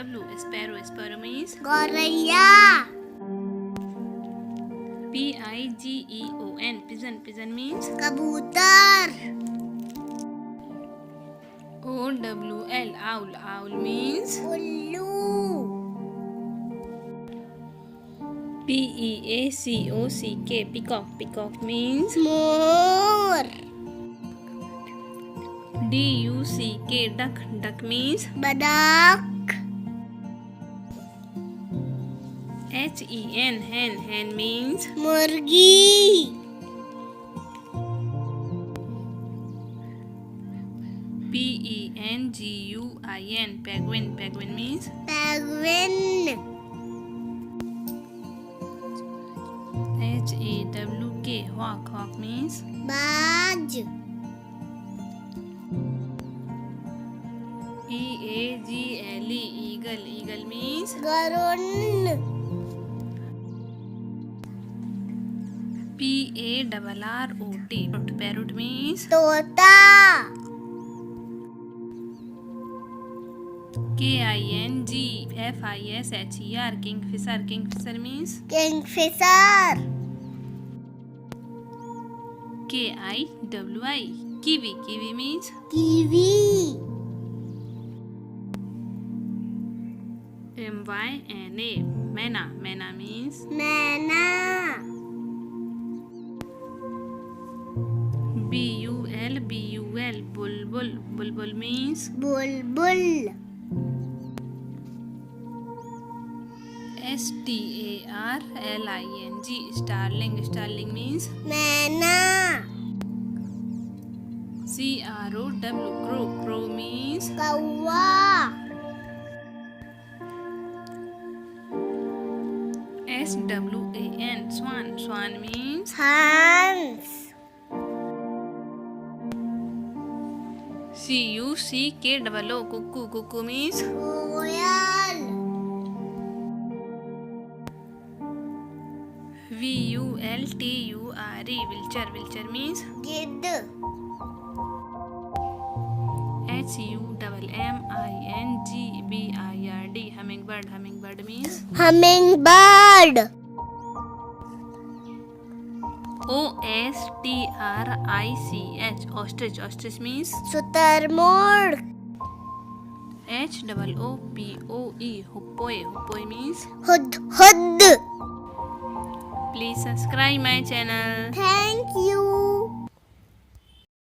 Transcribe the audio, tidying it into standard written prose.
W. Sparrow. Sparrow means Goraya. Pigeon. Pigeon. Pigeon means Kabutar. Owl. Owl. Owl means Ullu. Peacock. Peacock. Peacock means More. Duck. Duck. Duck means Badak. Hen. Hen means Murgi. Penguin. Penguin means Penguin. Hawk. Hawk means Baj. Eagle. Eagle means Garun. Parrot. Parrot means Tota. Kingfisher. Kingfisher means Kingfisher. Kiwi. Kiwi means Kiwi. Myna. Myna means Mena. Bul. Bulbul. Bulbul means Bulbul. Starling. Starling means Mena. Crow. Crow means Kawa. Swan. Swan means Hans. Cuckoo. Cuckoo means Koyal. Vulture. Vulture means Gidd. Hummingbird. Hummingbird means Hummingbird. Ostrich. Ostrich means Sutarmurg. Hoopoe. Hoopoe means Hud. please subscribe my channel. Thank you.